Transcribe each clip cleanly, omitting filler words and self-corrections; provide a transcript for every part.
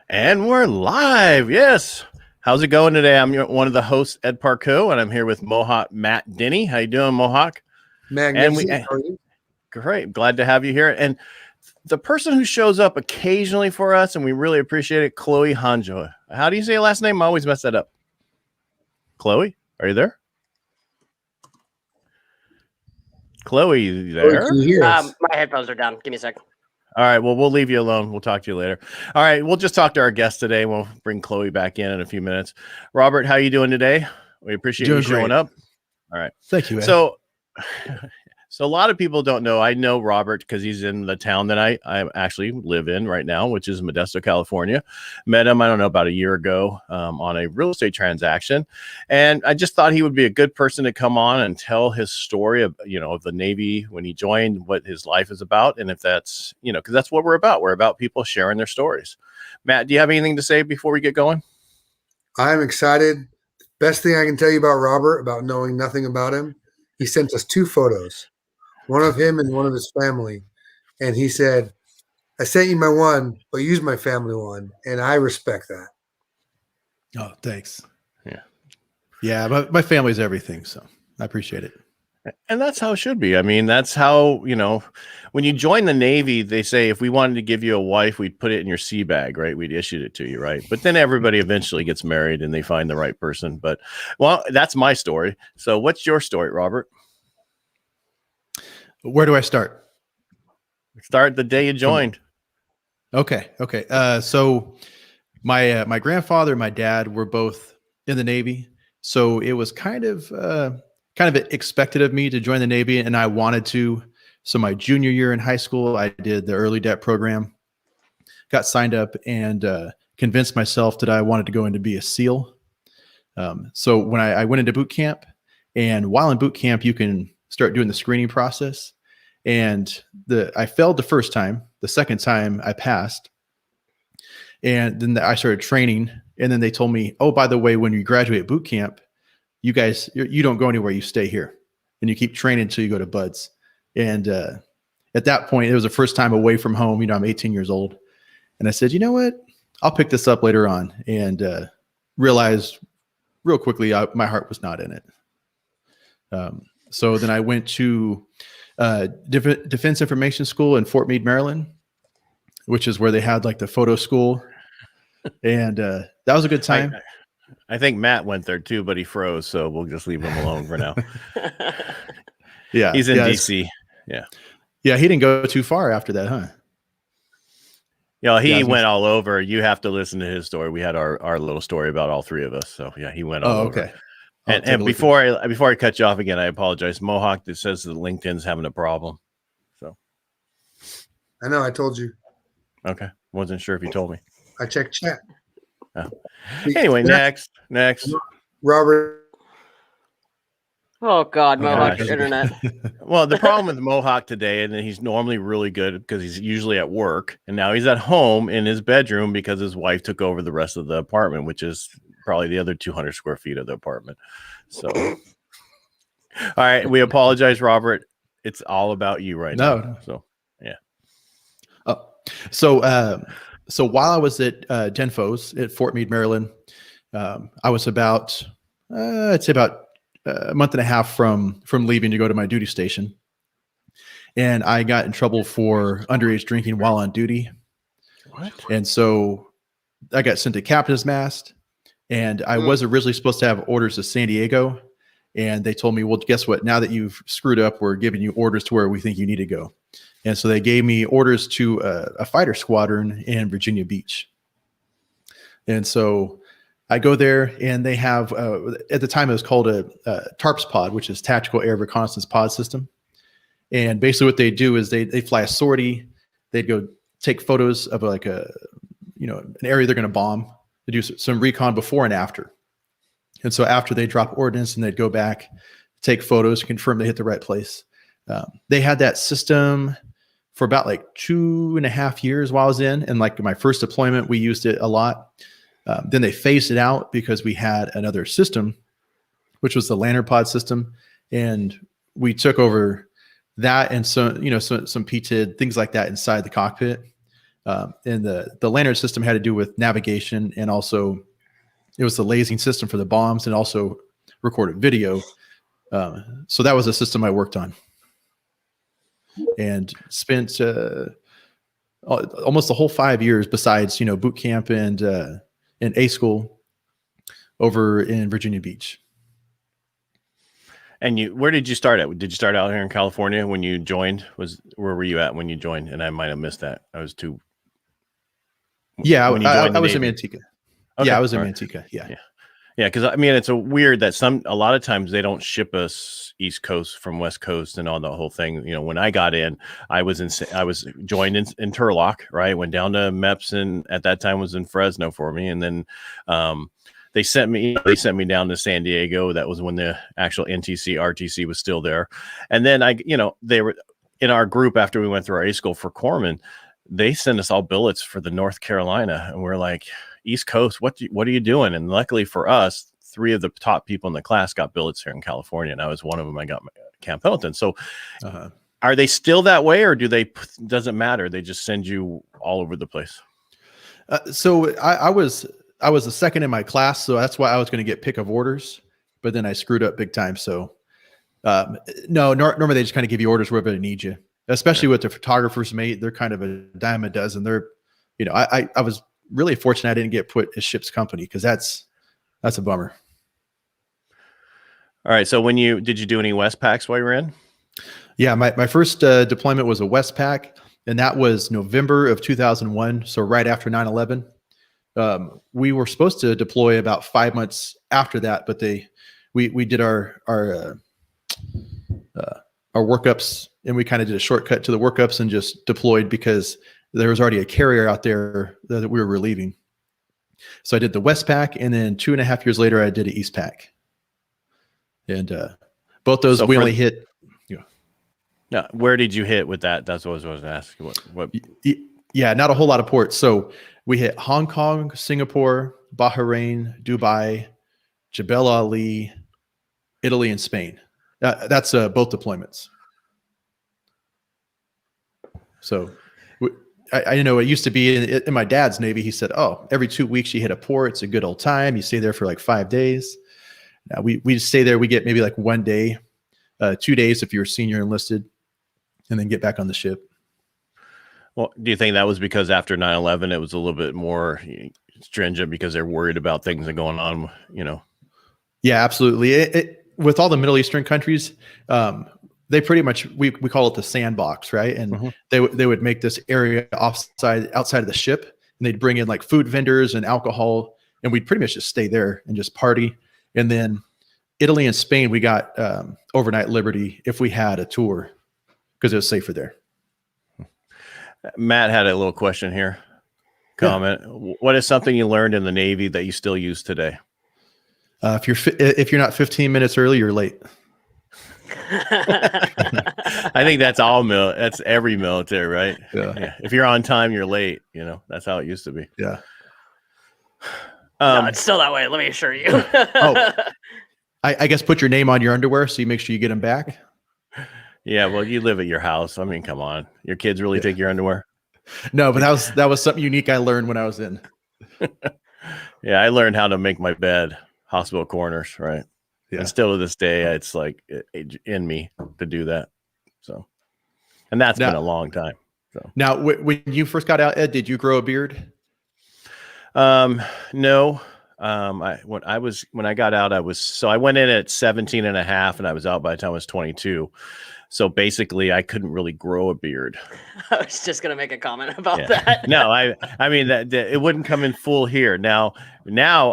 And we're live. Yes. How's it going today? I'm one of the hosts, Ed Parco, and I'm here with Mohawk Matt Denny. How you doing, Mohawk? Magnificent. And great. Glad to have you here. And the person who shows up occasionally for us, and we really appreciate it, Chloe Hanjo. How do you say your last name? I always mess that up. Chloe, are you there? Chloe, you there? Can you hear us? My headphones are down. Give me a sec. All right. Well, we'll leave you alone. We'll talk to you later. All right. We'll just talk to our guest today. We'll bring Chloe back in a few minutes. Robert, how you doing today? We appreciate you showing up. All right. Thank you, Ed. So a lot of people don't know. I know Robert because he's in the town that I actually live in right now, which is Modesto, California. Met him, I don't know, about a year ago on a real estate transaction. And I just thought he would be a good person to come on and tell his story of the Navy when he joined, what his life is about. And if that's, because that's what we're about. We're about people sharing their stories. Matt, do you have anything to say before we get going? I'm excited. Best thing I can tell you about Robert, about knowing nothing about him, he sent us 2 photos. One of him and one of his family. And he said, I sent you my one, but use my family one. And I respect that. Oh, thanks. Yeah. Yeah, my family's everything, so I appreciate it. And that's how it should be. I mean, that's how, when you join the Navy, they say if we wanted to give you a wife, we'd put it in your sea bag, right? We'd issued it to you, right? But then everybody eventually gets married and they find the right person. But, well, that's my story. So what's your story, Robert? Where do I start? Start the day you joined. Okay. So my grandfather and my dad were both in the Navy, so it was kind of expected of me to join the Navy, and I wanted to. So my junior year in high school, I did the early debt program, got signed up, and convinced myself that I wanted to go in to be a SEAL. So when I went into boot camp, and while in boot camp, you can start doing the screening process. And I failed the first time. The second time I passed. And then I started training. And then they told me, oh, by the way, when you graduate boot camp, you don't go anywhere. You stay here and you keep training until you go to BUDS. And at that point, it was the first time away from home. I'm 18 years old. And I said, you know what? I'll pick this up later on. And realized real quickly, my heart was not in it. So then I went to Defense Information School in Fort Meade, Maryland, which is where they had like the photo school. And that was a good time. I think Matt went there too, but he froze. So we'll just leave him alone for now. Yeah. He's in DC. Yeah. Yeah. He didn't go too far after that, huh? He went all over. You have to listen to his story. We had our little story about all 3 of us. So yeah, he went all over. Okay. And before I cut you off again, I apologize. Mohawk that says that LinkedIn's having a problem. So I know, I told you. Okay. Wasn't sure if you told me. I checked chat. Oh. Anyway, next. Robert. Oh God, Mohawk internet. Well, the problem with Mohawk today, and he's normally really good because he's usually at work, and now he's at home in his bedroom because his wife took over the rest of the apartment, which is probably the other 200 square feet of the apartment. So, all right, we apologize, Robert. It's all about you right now. So, yeah. Oh, so while I was at Denfos at Fort Meade, Maryland, I was about I'd say about a month and a half from leaving to go to my duty station, and I got in trouble for underage drinking while on duty. What? And so I got sent to captain's mast. And I was originally supposed to have orders to San Diego. And they told me, well, guess what? Now that you've screwed up, we're giving you orders to where we think you need to go. And so they gave me orders to a fighter squadron in Virginia Beach. And so I go there, and they have, at the time it was called a TARPS pod, which is Tactical Air Reconnaissance Pod System. And basically what they do is they fly a sortie. They'd go take photos of like an area they're going to bomb. They do some recon before and after. And so after they drop ordnance, and they'd go back, take photos, confirm they hit the right place. They had that system for about like 2.5 years while I was in. And like my first deployment, we used it a lot. Then they phased it out because we had another system, which was the lantern pod system. And we took over that and some PTID, things like that inside the cockpit. And the lanyard system had to do with navigation, and also it was the lasing system for the bombs, and also recorded video. So that was a system I worked on, and spent almost the whole 5 years, besides boot camp and A school, over in Virginia Beach. And where did you start at? Did you start out here in California when you joined? Where were you at when you joined? And I might have missed that. I was too. Yeah, I was in Manteca. Okay. Yeah, I was in Manteca. Yeah. Yeah, because I mean, it's a weird that a lot of times they don't ship us East Coast from West Coast and all the whole thing. When I got in, I was joined in Turlock, right? Went down to MEPS, and at that time was in Fresno for me, and then they sent me down to San Diego. That was when the actual NTC RTC was still there, and then they were in our group after we went through our A school for corpsmen. They sent us all billets for the North Carolina, and we're like, East Coast, what are you doing? And luckily for us, 3 of the top people in the class got billets here in California, and I was one of them. I got my Camp Pendleton. So are they still that way, or doesn't matter, they just send you all over the place? So I was the second in my class, so that's why I was going to get pick of orders, but then I screwed up big time. So no, normally they just kind of give you orders wherever they need you, especially with the photographer's mate. They're kind of a dime a dozen. They're, I was really fortunate I didn't get put as ship's company, because that's a bummer. All right. So did you do any Westpacks while you were in? Yeah, my first deployment was a Westpac, and that was November of 2001. So right after 9/11. We were supposed to deploy about 5 months after that, but we did our workups, and we kind of did a shortcut to the workups and just deployed, because there was already a carrier out there that we were relieving. So I did the Westpac, and then 2.5 years later, I did an Eastpac. And both those we only hit. Now, where did you hit with that? That's what I was going to ask. What? Yeah, not a whole lot of ports. So we hit Hong Kong, Singapore, Bahrain, Dubai, Jebel Ali, Italy, and Spain. That's both deployments. So I know it used to be in my dad's Navy. He said, every 2 weeks you hit a port. It's a good old time. You stay there for like 5 days. Now we stay there. We get maybe like 1 day, 2 days if you're senior enlisted, and then get back on the ship. Well, do you think that was because after 9/11 it was a little bit more stringent because they're worried about things that are going on, Yeah, absolutely. With all the Middle Eastern countries, they pretty much, we call it the sandbox, right? And they would make this area outside of the ship, and they'd bring in like food vendors and alcohol, and we'd pretty much just stay there and just party. And then Italy and Spain, we got overnight liberty if we had a tour, because it was safer there. Matt had a little question here. Comment. Yeah. What is something you learned in the Navy that you still use today? If you're not 15 minutes early, you're late. I think that's that's every military, right? Yeah. If you're on time, you're late. That's how it used to be. Yeah. No, it's still that way. Let me assure you. I guess put your name on your underwear so you make sure you get them back. Yeah, well, you live at your house. I mean, come on. Your kids really take your underwear? No, but that was something unique I learned when I was in. Yeah, I learned how to make my bed, hospital corners, right? Yeah. And still to this day, it's like in me to do that. So, and that's been a long time. So now, when you first got out, Ed, did you grow a beard? No. When I got out, I went in at 17 and a half, and I was out by the time I was 22. So basically I couldn't really grow a beard. I was just going to make a comment about that. No, I mean that it wouldn't come in full here. Now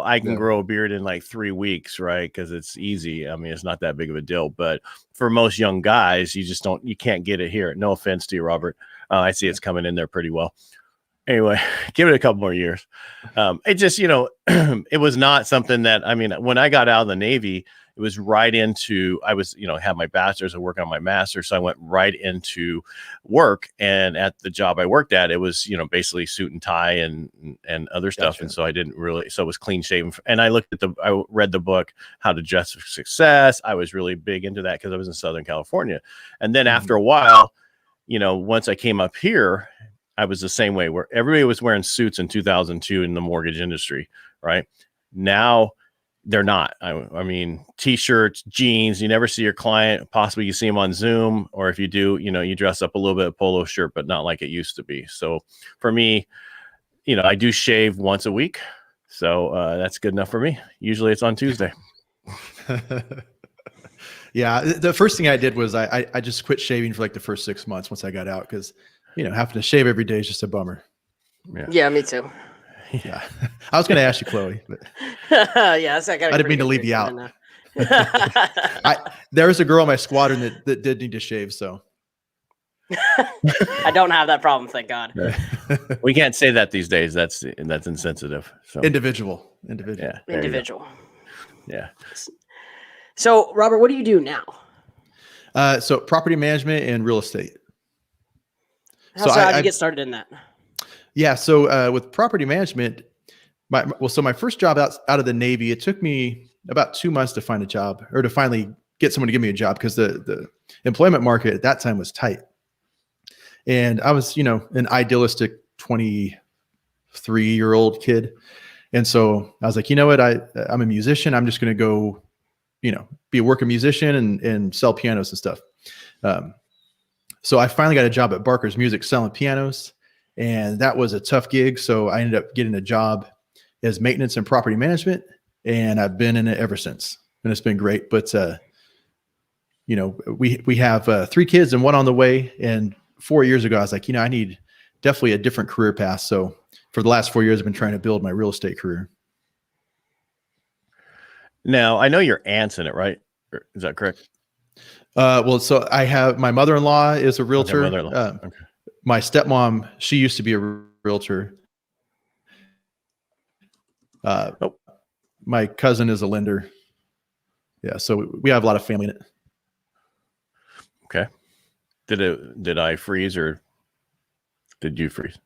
I can grow a beard in like 3 weeks, right? Cause it's easy. I mean, it's not that big of a deal, but for most young guys, you can't get it here. No offense to you, Robert. I see it's coming in there pretty well. Anyway, give it a couple more years. It just, it was not something that, I mean, when I got out of the Navy, it was right into, I was, had my bachelor's and working on my master's. So I went right into work, and at the job I worked at, it was, basically suit and tie and other stuff. Gotcha. And so so it was clean shaven. And I read the book, How to Dress for Success. I was really big into that because I was in Southern California. And then after a while, once I came up here, I was the same way, where everybody was wearing suits in 2002 in the mortgage industry, right? Now they're not. I mean, t-shirts, jeans, you never see your client. Possibly you see them on Zoom, or if you do, you dress up a little bit, polo shirt, but not like it used to be. So for me, I do shave once a week. So that's good enough for me. Usually it's on Tuesday. Yeah. The first thing I did was I just quit shaving for like the first 6 months once I got out, because, having to shave every day is just a bummer. Yeah, me too. Yeah. I was going to ask you, Chloe, but yeah, I didn't mean to leave you out. There was a girl in my squadron that did need to shave. So I don't have that problem. Thank God. We can't say that these days. That's insensitive. So individual. Yeah. Individual. Yeah. So Robert, what do you do now? So property management and real estate. How'd you get started in that? Yeah. So with property management, my first job out of the Navy, it took me about 2 months to find a job, or to finally get someone to give me a job, because the employment market at that time was tight. And I was, an idealistic 23-year-old kid. And so I was like, you know what? I'm a musician. I'm just going to go, be a working musician and sell pianos and stuff. So I finally got a job at Barker's Music selling pianos. And that was a tough gig. So I ended up getting a job as maintenance and property management. And I've been in it ever since. And it's been great. But, we have 3 kids and 1 on the way. And 4 years ago, I was like, I need definitely a different career path. So for the last 4 years, I've been trying to build my real estate career. Now, I know your aunt's in it, right? Is that correct? Well, so I have my mother-in-law is a realtor. Okay, mother-in-law. Okay. My stepmom, she used to be a realtor. My cousin is a lender. Yeah, so we have a lot of family in it. Okay. Did I freeze, or did you freeze?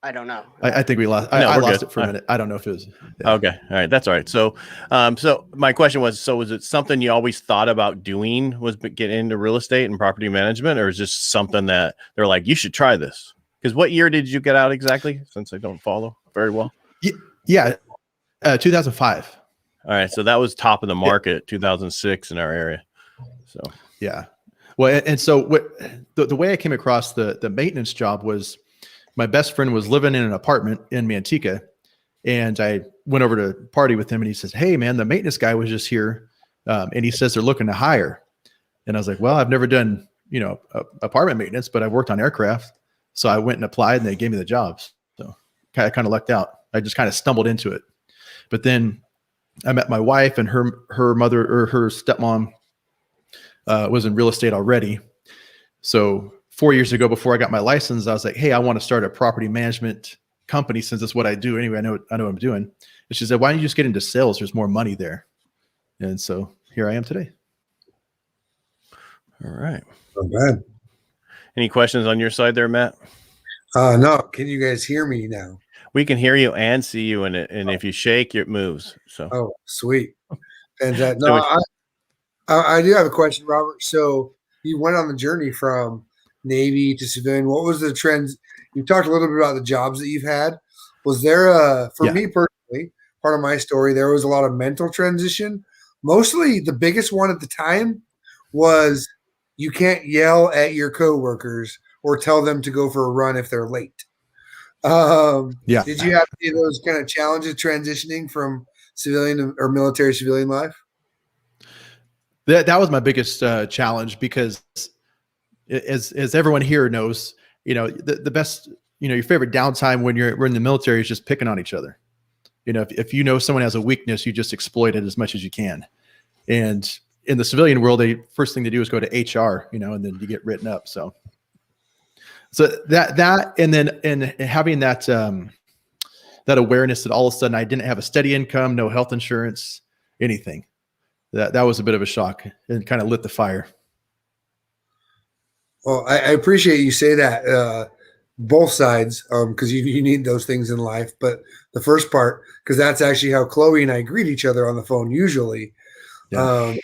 I don't know. I think we lost. I lost it for a minute. I don't know if it was. Yeah. Okay. All right. That's all right. So, so my question was, was it something you always thought about doing, was get into real estate and property management, or is this something that they're like, you should try this? Because what year did you get out exactly? Since I don't follow very well. Yeah. 2005. All right. So that was top of the market, 2006 in our area. So, yeah. Well, and so the way I came across the maintenance job was, my best friend was living in an apartment in Manteca, and I went over to party with him, and he says, "Hey man, the maintenance guy was just here. And he says they're looking to hire." And I was like, well, I've never done, apartment maintenance, but I've worked on aircraft. So I went and applied, and they gave me the jobs. So I kind of lucked out. I just kind of stumbled into it. But then I met my wife, and her mother, or her stepmom, was in real estate already. So 4 years ago, before I got my license, I was like, hey, I want to start a property management company, since that's what I do anyway. I know what I'm doing. And she said, why don't you just get into sales? There's more money there. And so here I am today. All right. Not bad. Any questions on your side there, Matt? No. Can you guys hear me now? We can hear you and see you in it. And if you shake, it moves. So. Oh, sweet. And no, I do have a question, Robert. So you went on the journey from Navy to civilian. What was the trends? You talked a little bit about the jobs that you've had. Was there me personally, part of my story, there was a lot of mental transition. Mostly the biggest one at the time was you can't yell at your coworkers or tell them to go for a run if they're late. Did you have any of those kind of challenges transitioning from civilian or military civilian life? That was my biggest challenge, because as everyone here knows, the best, your favorite downtime when we're in the military is just picking on each other. If someone has a weakness, you just exploit it as much as you can. And in the civilian world, first thing they do is go to HR, and then you get written up. So that, and then, and having that awareness that all of a sudden I didn't have a steady income, no health insurance, anything. That was a bit of a shock, and kind of lit the fire. Well, I appreciate you say that, both sides, because you need those things in life. But the first part, because that's actually how Chloe and I greet each other on the phone usually. Yeah.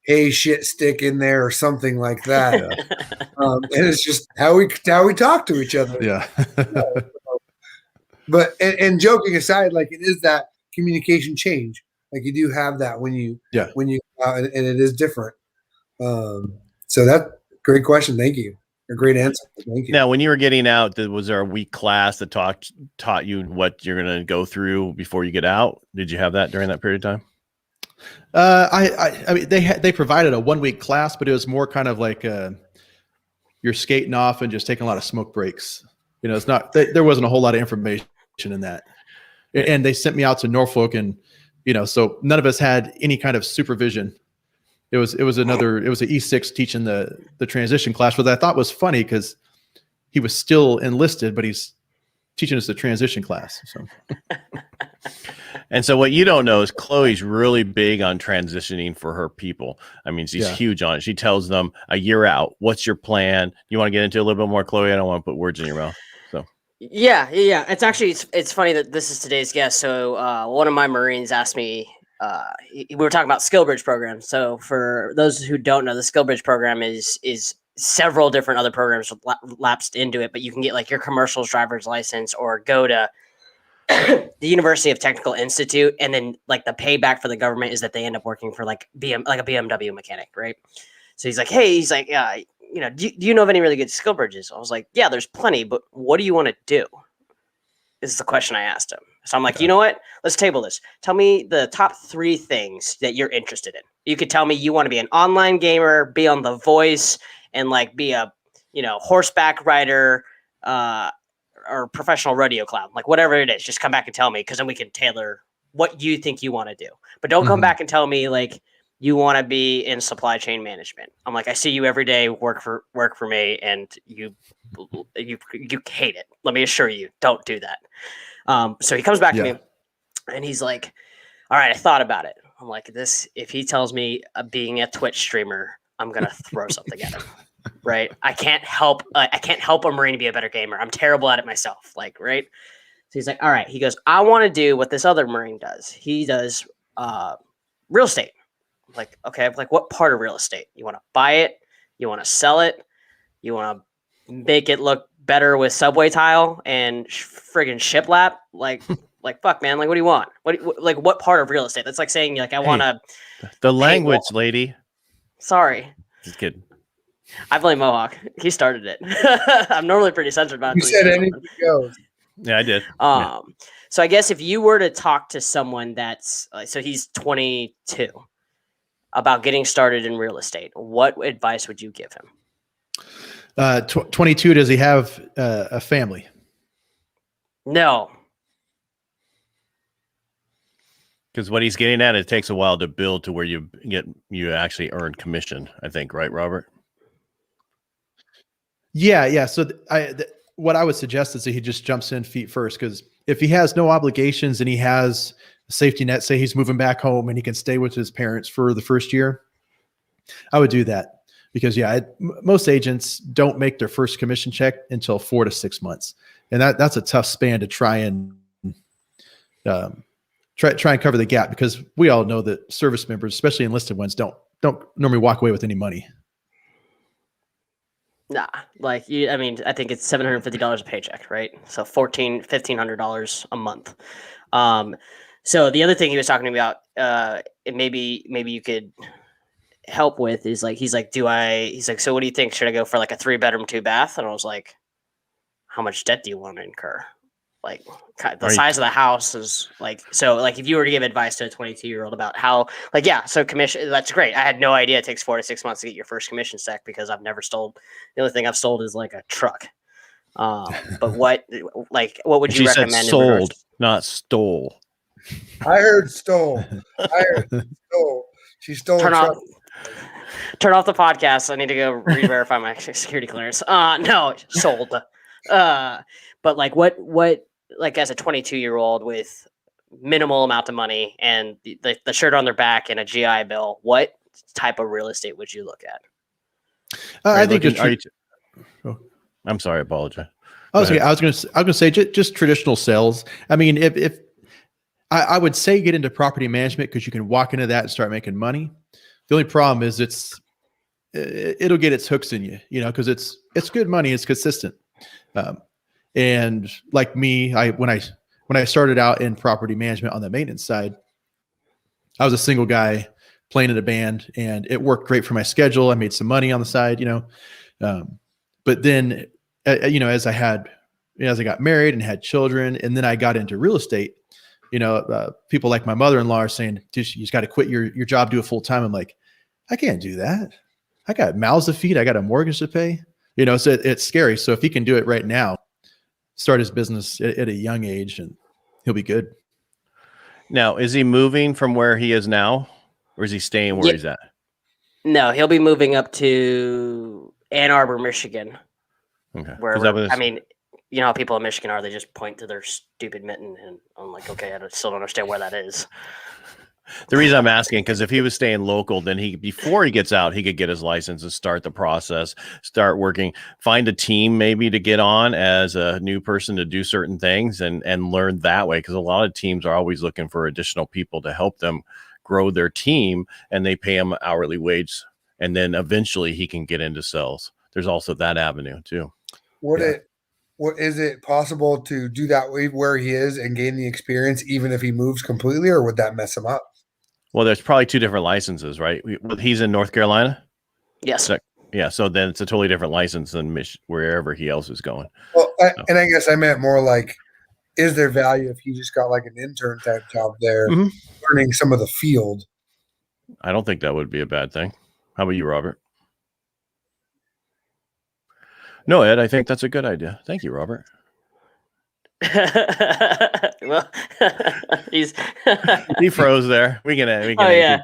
hey shit stick in there or something like that. And it's just how we talk to each other. Yeah. But and joking aside, like it is that communication change. Like you do have that when you and it is different. So that great question. Thank you. A great answer. Thank you. Now, when you were getting out, was there a week class that taught you what you're going to go through before you get out? Did you have that during that period of time? I mean, they provided a 1 week class, but it was more kind of like you're skating off and just taking a lot of smoke breaks. You know, it's not there wasn't a whole lot of information in that. And they sent me out to Norfolk, and so none of us had any kind of supervision. It was an E6 teaching the transition class, which I thought was funny because he was still enlisted, but he's teaching us the transition class. So. And so what you don't know is Chloe's really big on transitioning for her people. I mean, she's huge on it. She tells them a year out, what's your plan? You want to get into a little bit more, Chloe? I don't want to put words in your mouth. So. Yeah. It's actually, it's funny that this is today's guest. So one of my Marines asked me, we were talking about SkillBridge program. So for those who don't know, the SkillBridge program is several different other programs lapsed into it, but you can get like your commercial's driver's license or go to the University of Technical Institute, and then like the payback for the government is that they end up working for like a BMW mechanic, right? So he's like, yeah, do you know of any really good skill bridges? I was like, yeah, there's plenty, but what do you want to do? This is the question I asked him. So I'm like, you know what? Let's table this. Tell me the top 3 things that you're interested in. You could tell me you want to be an online gamer, be on The Voice, and like be a horseback rider, or professional rodeo clown, like whatever it is, just come back and tell me, because then we can tailor what you think you want to do. But don't come back and tell me like you want to be in supply chain management. I'm like, I see you every day work for me, and you hate it. Let me assure you, don't do that. So he comes back to me, and he's like, all right, I thought about it. I'm like, if he tells me being a Twitch streamer, I'm gonna throw something at him. Right. I can't help a Marine be a better gamer. I'm terrible at it myself. Like, right. So he's like, all right. He goes, I want to do what this other Marine does. He does real estate. I'm like, okay. I'm like, what part of real estate? You want to buy it? You want to sell it? You want to make it look better with subway tile and friggin' shiplap? Like fuck, man. Like, what do you want? What part of real estate? That's like saying like, I want to. The language, lady. Sorry. Just kidding. I blame Mohawk. He started it. I'm normally pretty censored about it. You said anything goes. Yeah, I did. So I guess if you were to talk to someone that's so he's 22 about getting started in real estate, what advice would you give him? 22. Does he have a family? No. Because what he's getting at, it takes a while to build to where you actually earn commission, I think, right, Robert? Yeah. So what I would suggest is that he just jumps in feet first, because if he has no obligations and he has a safety net, say he's moving back home and he can stay with his parents for the first year, I would do that. Because most agents don't make their first commission check until 4 to 6 months, and that's a tough span to try and cover the gap, because we all know that service members, especially enlisted ones, don't normally walk away with any money. Nah, I think it's $750 a paycheck, right? So $1,500 a month. So the other thing he was talking about, and maybe you could help with is like, he's like, so what do you think? Should I go for like a 3-bedroom, 2-bath? And I was like, how much debt do you want to incur? Like the size of the house is like, so like if you were to give advice to a 22-year-old about how, like, yeah, so commission, that's great. I had no idea it takes 4 to 6 months to get your first commission check, because I've never sold. The only thing I've sold is like a truck. But what would you recommend? Said sold, not stole. I heard stole. She stole. Turn off the podcast. I need to go re-verify my security clearance. No, sold. But like what like as a 22-year-old with minimal amount of money and the shirt on their back and a GI Bill, what type of real estate would you look at? I think I'm sorry, I apologize. I was going to say just traditional sales. I mean, if I would say get into property management, because you can walk into that and start making money. The only problem is it'll get its hooks in you, because it's good money. It's consistent. And like me, when I started out in property management on the maintenance side, I was a single guy playing in a band, and it worked great for my schedule. I made some money on the side, but then, as I got married and had children, and then I got into real estate, people like my mother-in-law are saying, you just got to quit your job, do it full time. I'm like, I can't do that. I got mouths to feed. I got a mortgage to pay, so it's scary. So if he can do it right now, start his business at a young age, and he'll be good. Now, is he moving from where he is now, or is he staying where he's at? No, he'll be moving up to Ann Arbor, Michigan. Okay. I mean, you know how people in Michigan are, they just point to their stupid mitten, and I'm like, okay, I still don't understand where that is. The reason I'm asking, because if he was staying local, then before he gets out, he could get his license and start the process, start working, find a team maybe to get on as a new person to do certain things and learn that way. Because a lot of teams are always looking for additional people to help them grow their team, and they pay him hourly wage. And then eventually he can get into sales. There's also that avenue too. What is it possible to do that where he is and gain the experience, even if he moves completely, or would that mess him up? Well, there's probably two different licenses, right? He's in North Carolina. Yes. Yeah. So then it's a totally different license than wherever he else is going. Well, and I guess I meant more like, is there value if he just got like an intern type job there, learning some of the field? I don't think that would be a bad thing. How about you, Robert? No, Ed, I think that's a good idea. Thank you, Robert. Well, he froze there. We can yeah.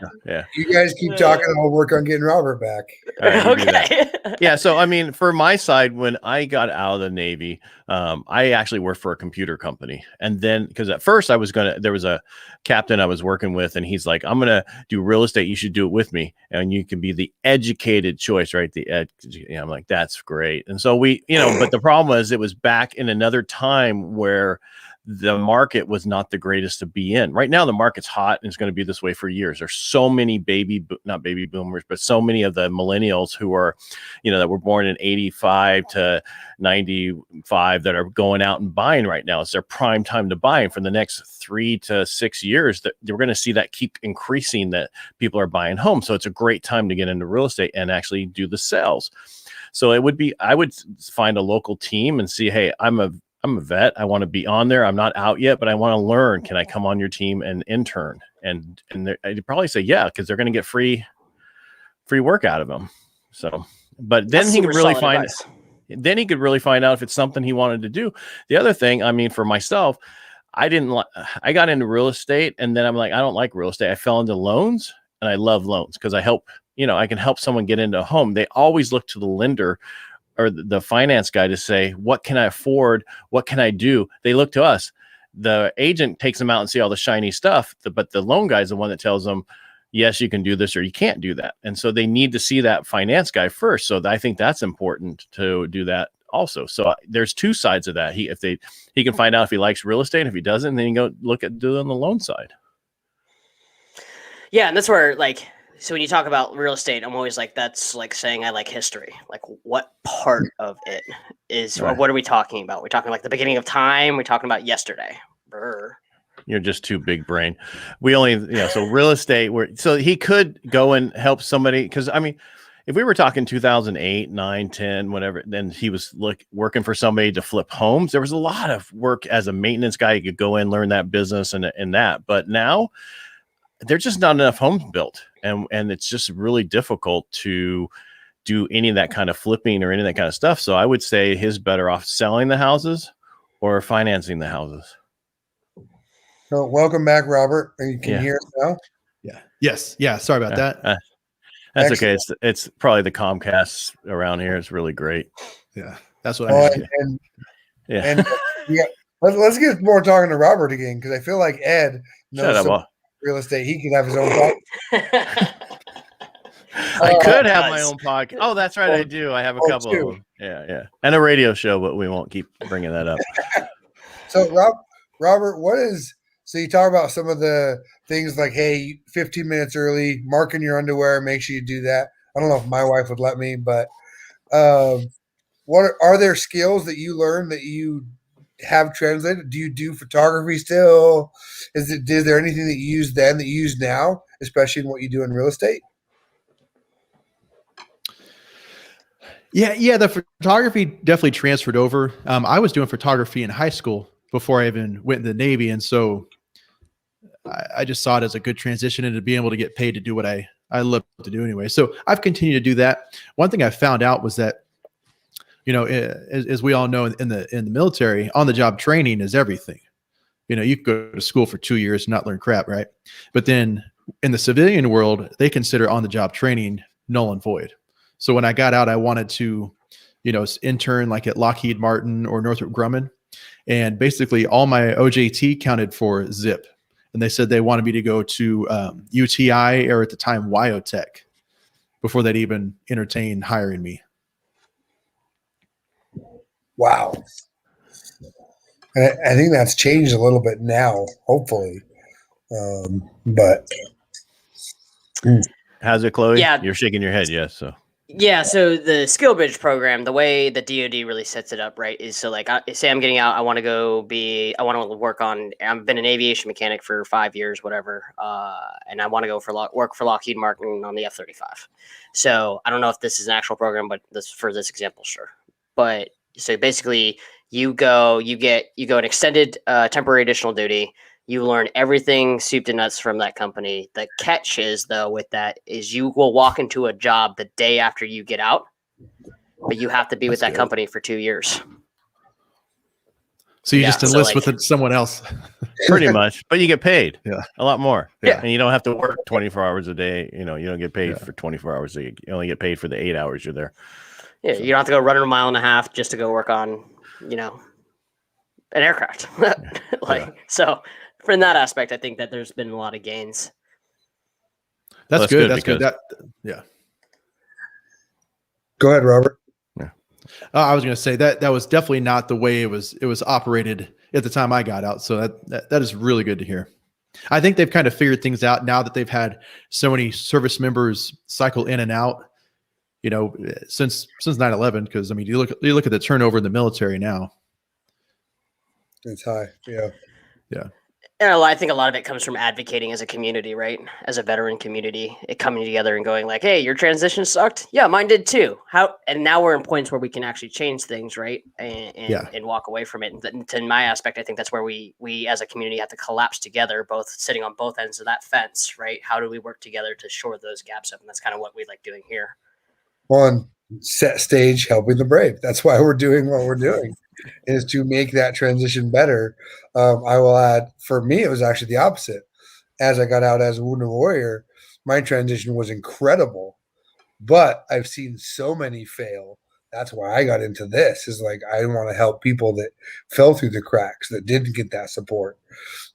You guys keep talking. I'll work on getting Robert back. Right, okay. Yeah. So, I mean, for my side, when I got out of the Navy, I actually worked for a computer company. And then, because at first there was a captain I was working with, and he's like, I'm going to do real estate. You should do it with me. And you can be the educated choice, right? I'm like, that's great. And so but the problem was it was back in another time where the market was not the greatest to be in. Right now, the market's hot, and it's going to be this way for years. There's so many not baby boomers, but so many of the millennials who are, that were born in 85 to 95 that are going out and buying right now. It's their prime time to buy. And for the next 3 to 6 years, that we're going to see that keep increasing, that people are buying homes. So it's a great time to get into real estate and actually do the sales. So I would find a local team and see, hey, I'm a vet. I want to be on there. I'm not out yet, but I want to learn. Can I come on your team and intern? And I'd probably say, yeah, because they're going to get free work out of them. So, but then he could really find out if it's something he wanted to do. The other thing, I mean, for myself, I got into real estate, and then I'm like, I don't like real estate. I fell into loans, and I love loans because I can help someone get into a home. They always look to the lender or the finance guy to say, what can I afford? What can I do? They look to us. The agent takes them out and see all the shiny stuff, but the loan guy is the one that tells them, yes, you can do this or you can't do that. And so they need to see that finance guy first. So I think that's important to do that also. So there's two sides of that. He can find out if he likes real estate. If he doesn't, then you go do it on the loan side. Yeah. And that's where, so when you talk about real estate, I'm always like, that's like saying I like history. Like, what part of it is, right. What are we talking about? We're talking like the beginning of time. We're talking about yesterday. Brr. You're just too big brain. We only, so real estate, so he could go and help somebody. Because, I mean, if we were talking 2008, 9, 10, whatever, then he was working for somebody to flip homes. There was a lot of work as a maintenance guy. You could go in, learn that business and that. But now there's just not enough homes built. And it's just really difficult to do any of that kind of flipping or any of that kind of stuff. So I would say he's better off selling the houses or financing the houses. So welcome back, Robert. You can hear us now? Yeah. Yes. Yeah. Sorry about that. That's excellent. Okay. It's probably the Comcast around here. It's really great. Yeah. That's what I mean. Let's get more talking to Robert again, because I feel like Ed knows real estate. He could have his own podcast. I could have my own podcast. Oh, that's right. I do. I have a couple of them. Yeah. And a radio show, but we won't keep bringing that up. So Robert, So you talk about some of the things like, hey, 15 minutes early, marking your underwear, make sure you do that. I don't know if my wife would let me, but what are there skills that you learned that you have translated? Do you do photography still? Is there anything that you used then that you use now, especially in what you do in real estate? Yeah, the photography definitely transferred over. I was doing photography in high school before I even went into the Navy, and so I just saw it as a good transition into being able to get paid to do what I love to do anyway. So I've continued to do that. One thing I found out was that, as we all know in the military, on the job training is everything. You could go to school for 2 years and not learn crap, right? But then in the civilian world, they consider on the job training null and void. So when I got out, I wanted to, intern like at Lockheed Martin or Northrop Grumman. And basically all my OJT counted for zip. And they said they wanted me to go to UTI, or at the time, Wyotech, before they'd even entertain hiring me. Wow. I think that's changed a little bit now, hopefully. But how's it, Chloe? Yeah. You're shaking your head. Yes. So Yeah, so the skill bridge program, the way the DoD really sets it up, right, is so like, say I'm getting out, I want to work on. I've been an aviation mechanic for 5 years, whatever, and I want to go work for Lockheed Martin on the F-35. So I don't know if this is an actual program, but for this example, sure. But so basically, you go an extended temporary additional duty. You learn everything soup to nuts from that company. The catch is, though, with that is you will walk into a job the day after you get out, but you have to be with that company for 2 years. So you just enlist with someone else. Pretty much, but you get paid a lot more. Yeah. And you don't have to work 24 hours a day. You don't get paid for 24 hours. You only get paid for the 8 hours you're there. Yeah, so you don't have to go running a mile and a half just to go work on, an aircraft. So from that aspect, I think that there's been a lot of gains. That's good. That's good. Go ahead, Robert. Yeah. I was going to say that was definitely not the way it was operated at the time I got out. So that is really good to hear. I think they've kind of figured things out now that they've had so many service members cycle in and out, since 9/11. Because you look at the turnover in the military now. It's high. Yeah. And I think a lot of it comes from advocating as a community, right? As a veteran community, it coming together and going like, "Hey, your transition sucked. Yeah, mine did too. How?" And now we're in points where we can actually change things, right? And walk away from it. And to my aspect, I think that's where we as a community have to collapse together, both sitting on both ends of that fence, right? How do we work together to shore those gaps up? And that's kind of what we like doing here. On set stage, helping the brave. That's why we're doing what we're doing, is to make that transition better. I will add, for me, it was actually the opposite. As I got out as a wounded warrior, my transition was incredible, but I've seen so many fail. That's why I got into this, is like, I want to help people that fell through the cracks, that didn't get that support.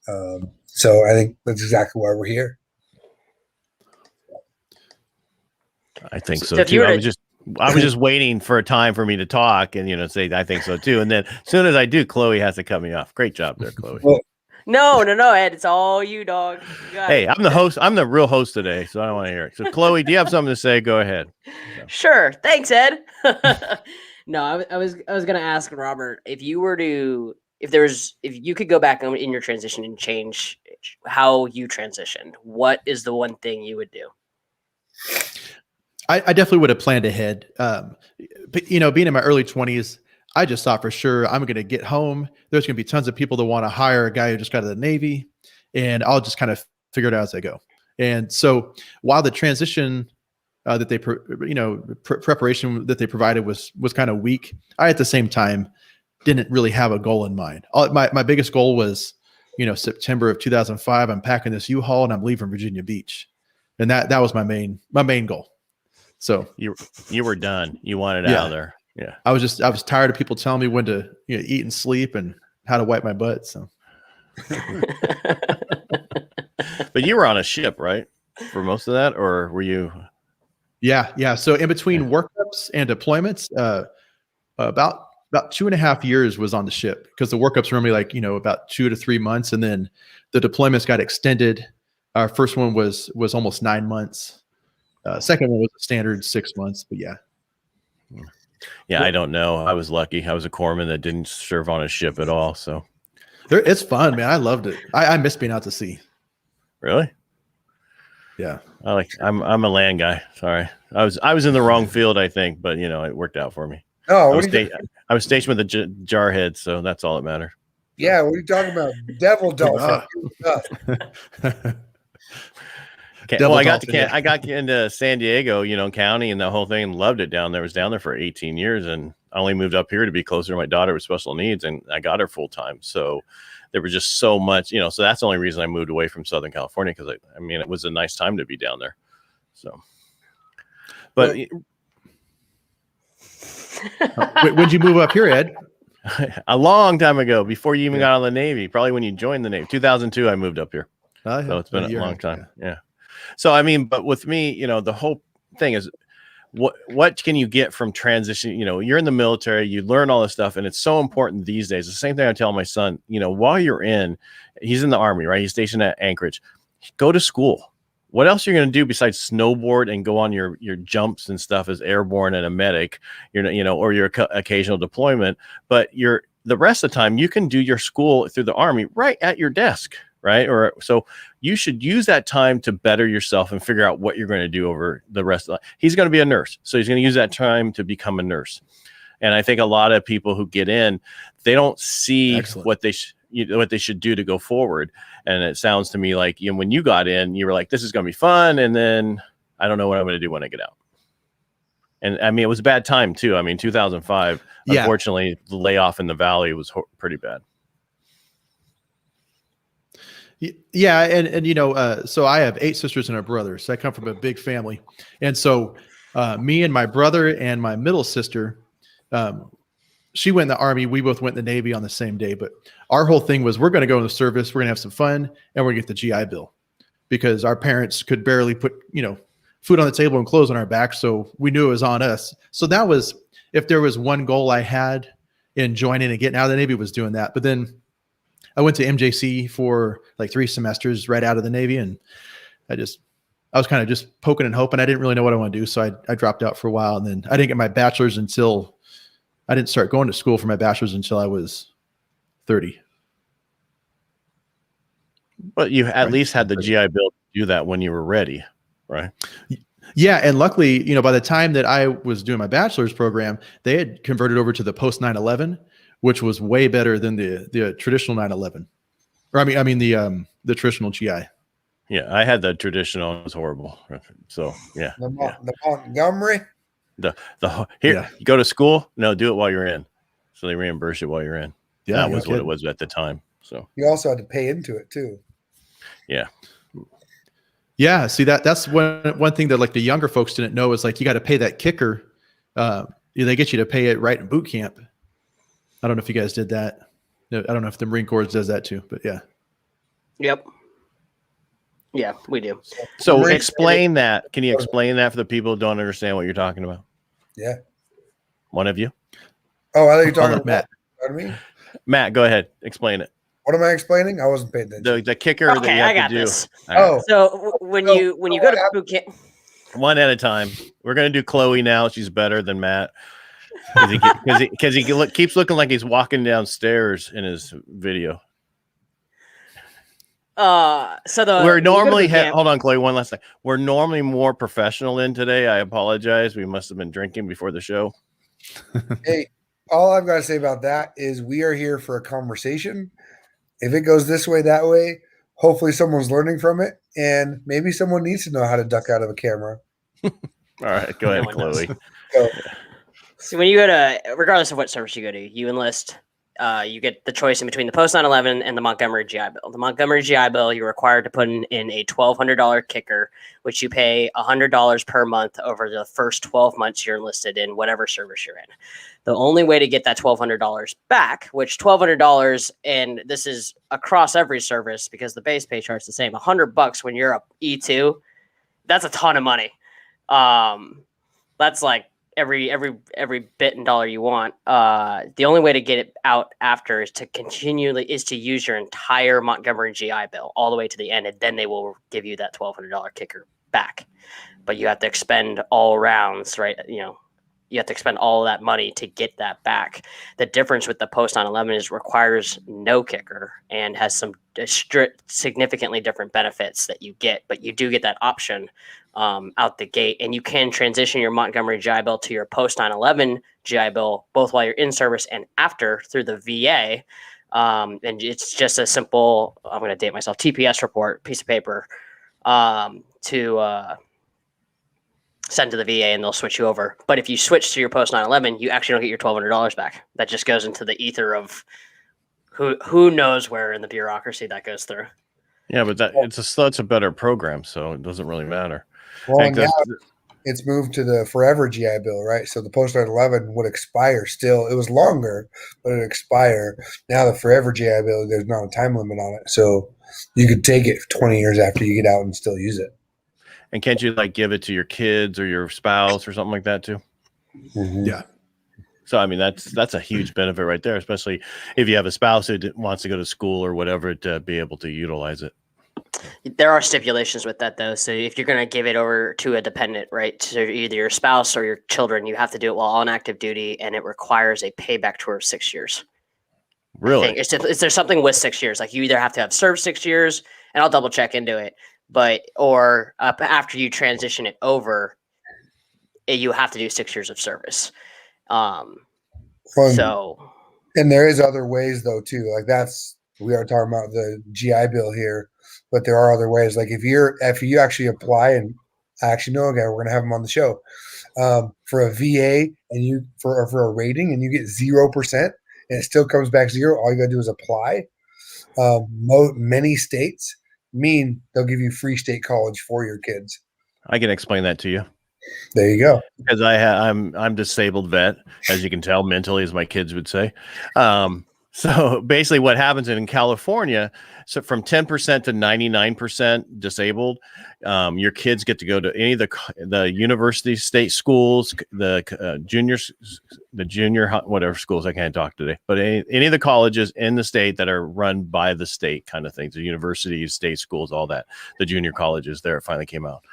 So I think that's exactly why we're here. I think so too. I was just waiting for a time for me to talk and say I think so too. And then as soon as I do, Chloe has to cut me off. Great job there, Chloe. Well, No, Ed. It's all you, dog. Hey, I'm the host. I'm the real host today, so I don't want to hear it. So, Chloe, do you have something to say? Go ahead. Sure. Thanks, Ed. No, I was gonna ask Robert, if you could go back in your transition and change how you transitioned, what is the one thing you would do? I definitely would have planned ahead. But being in my early 20s, I just thought for sure I'm going to get home. There's going to be tons of people that want to hire a guy who just got out of the Navy, and I'll just kind of figure it out as I go. And so while the transition that they, preparation that they provided was kind of weak, I at the same time didn't really have a goal in mind. My biggest goal was, September of 2005, I'm packing this U-Haul and I'm leaving Virginia Beach, and that was my main goal. So you were done. You wanted out of there. Yeah. I was tired of people telling me when to eat and sleep and how to wipe my butt. So, but you were on a ship, right? For most of that, or were you? Yeah. So in between workups and deployments, about about 2.5 years was on the ship because the workups were normally about 2 to 3 months, and then the deployments got extended. Our first one was almost 9 months. Second one was a standard 6 months, but yeah. Yeah, I don't know. I was lucky. I was a corpsman that didn't serve on a ship at all. So It's fun, man. I loved it. I miss being out to sea. really, Yeah. I'm a land guy. Sorry, I was in the wrong field, I think, but it worked out for me. Oh, I was stationed with the jarhead, so that's all that mattered. yeah, what are you talking about? Devil dolphin. Okay. Well, I got into San Diego, county and the whole thing, and loved it down there. I was down there for 18 years, and I only moved up here to be closer to my daughter with special needs, and I got her full time. So there was just so much, so that's the only reason I moved away from Southern California, because it was a nice time to be down there. So, but when'd you move up here, Ed? a long time ago, before you even got out of the Navy, probably when you joined the Navy, 2002, I moved up here. So it's been a long time. Yeah. So, but with me, the whole thing is, what can you get from transition? You're in the military, you learn all this stuff, and it's so important these days. The same thing I tell my son, while you're he's in the Army, right? He's stationed at Anchorage. Go to school. What else you're going to do besides snowboard and go on your jumps and stuff as airborne and a medic, or your occasional deployment, but the rest of the time you can do your school through the Army right at your desk. Right. So you should use that time to better yourself and figure out what you're going to do over the rest of life. He's going to be a nurse. So he's going to use that time to become a nurse. And I think a lot of people who get in, they don't see what they should do to go forward. And it sounds to me like when you got in, you were like, this is going to be fun. And then I don't know what I'm going to do when I get out. And it was a bad time too. 2005, unfortunately, the layoff in the Valley was pretty bad. Yeah, and so I have 8 sisters and a brother, so I come from a big family, and so me and my brother and my middle sister, she went in the Army. We both went in the Navy on the same day, but our whole thing was we're going to go in the service, we're going to have some fun, and we're going to get the GI Bill because our parents could barely put food on the table and clothes on our back, so we knew it was on us. So that was, if there was one goal I had in joining and getting out of the Navy, was doing that. But then I went to MJC for like 3 semesters right out of the Navy, and I was kind of just poking and hoping. I didn't really know what I want to do, so I dropped out for a while, and then I didn't get my bachelor's until I didn't start going to school for my bachelor's until I was 30. But you at least had the GI Bill to do that when you were ready, right? Yeah, and luckily, by the time that I was doing my bachelor's program, they had converted over to the post 9/11. Which was way better than the traditional 9/11, or I mean the traditional GI. Yeah, I had the traditional. It was horrible. So yeah, The Montgomery. You go to school. No, do it while you're in. So they reimburse you while you're in. Yeah, that was what it was at the time. So you also had to pay into it too. Yeah. Yeah. See that's one thing that like the younger folks didn't know is like you got to pay that kicker. They get you to pay it right in boot camp. I don't know if you guys did that. I don't know if the Marine Corps does that too, but yeah. Yep. Yeah, we do. So explain that. Can you explain that for the people who don't understand what you're talking about? Yeah. One of you? Oh, I think you're talking about Matt. Matt, go ahead. Explain it. What am I explaining? I wasn't paying attention. The kicker that you have to do. This. Right. So when you go to boot camp, one at a time. We're gonna do Chloe now. She's better than Matt. Because he keeps looking like he's walking downstairs in his video. We're normally hold on, Chloe. One last thing. We're normally more professional than today. I apologize. We must have been drinking before the show. Hey, all I've got to say about that is we are here for a conversation. If it goes this way, that way, hopefully someone's learning from it, and maybe someone needs to know how to duck out of a camera. All right, go ahead, Chloe. So when you go to, regardless of what service you go to, you enlist, you get the choice in between the post 9/11 and the Montgomery GI Bill. The Montgomery GI Bill, you're required to put in a $1,200 kicker, which you pay $100 per month over the first 12 months you're enlisted in whatever service you're in. The only way to get that $1,200 back, which $1,200, and this is across every service because the base pay chart's the same, $100 when you're up E2, that's a ton of money. That's like every bit and dollar you want. The only way to get it out after is to use your entire Montgomery GI Bill all the way to the end, and then they will give you that $1,200 kicker back. But you have to expend all rounds, right? You have to expend all of that money to get that back. The difference with the post 9/11 is it requires no kicker and has some significantly different benefits that you get, but you do get that option out the gate, and you can transition your Montgomery GI Bill to your post 9/11 GI Bill both while you're in service and after through the VA. And it's just a simple, I'm going to date myself, TPS report, piece of paper to send to the VA, and they'll switch you over. But if you switch to your post 9/11, you actually don't get your $1,200 back. That just goes into the ether of who knows where in the bureaucracy that goes through. Yeah, but that's a better program, so it doesn't really matter. Well, now it's moved to the forever GI Bill, right? So the post 9/11 would expire still. It was longer, but it would expire. Now the forever GI Bill, there's not a time limit on it. So you could take it 20 years after you get out and still use it. And can't you like give it to your kids or your spouse or something like that too? Mm-hmm. Yeah. So, I mean, that's a huge benefit right there, especially if you have a spouse who wants to go to school or whatever to be able to utilize it. There are stipulations with that, though. So if you're going to give it over to a dependent, right, to either your spouse or your children, you have to do it while on active duty, and it requires a payback tour of 6 years. Really? Is there something with 6 years? Like you either have to have served 6 years, and I'll double check into it, or after you transition it over, you have to do 6 years of service. And there is other ways though too. Like we are talking about the GI Bill here, but there are other ways. Like if you actually apply, and I actually know a guy, we're gonna have him on the show, for a VA and for a rating, and you get 0% and it still comes back 0. All you gotta do is apply. Many states mean they'll give you free state college for your kids. I can explain that to you. There you go. Because I'm disabled vet, as you can tell, mentally, as my kids would say. So basically what happens in California, so from 10% to 99% disabled, your kids get to go to any of the university state schools, the junior whatever schools, I can't talk today, but any of the colleges in the state that are run by the state kind of things, the universities, state schools, all that, the junior colleges there, it finally came out.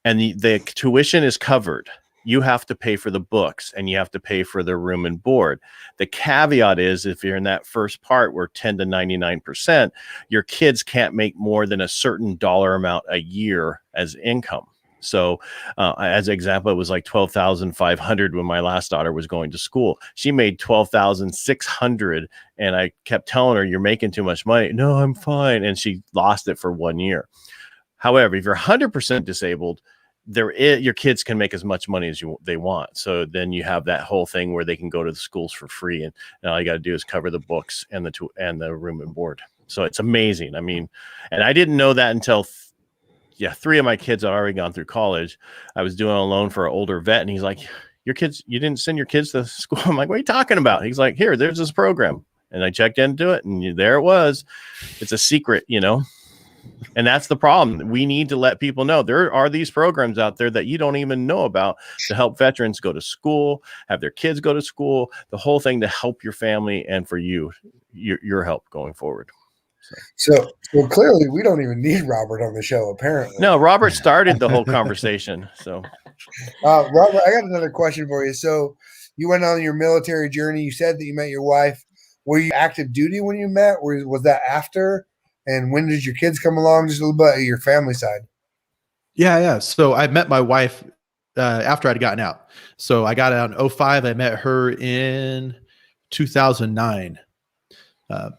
And the tuition is covered. You have to pay for the books and you have to pay for the room and board. The caveat is if you're in that first part where 10 to 99%, your kids can't make more than a certain dollar amount a year as income. So as an example, it was like $12,500 when my last daughter was going to school. She made $12,600, and I kept telling her, "You're making too much money." "No, I'm fine." And she lost it for 1 year. However, if you're 100% disabled, your kids can make as much money as they want. So then you have that whole thing where they can go to the schools for free, and all you got to do is cover the books and the room and board. So it's amazing. I mean, and I didn't know that until 3 of my kids had already gone through college. I was doing a loan for an older vet, and he's like, "You didn't send your kids to school?" I'm like, "What are you talking about?" He's like, "There's this program." And I checked into it, and there it was. It's a secret, And that's the problem. We need to let people know there are these programs out there that you don't even know about to help veterans go to school, have their kids go to school, the whole thing to help your family and for your help going forward. So clearly we don't even need Robert on the show, apparently. No, Robert started the whole conversation. So Robert, I got another question for you. So you went on your military journey. You said that you met your wife. Were you active duty when you met? Or was that after? And when did your kids come along? Just a little bit of your family side. Yeah. So I met my wife after I'd gotten out. So I got out in 2005. I met her in 2009. And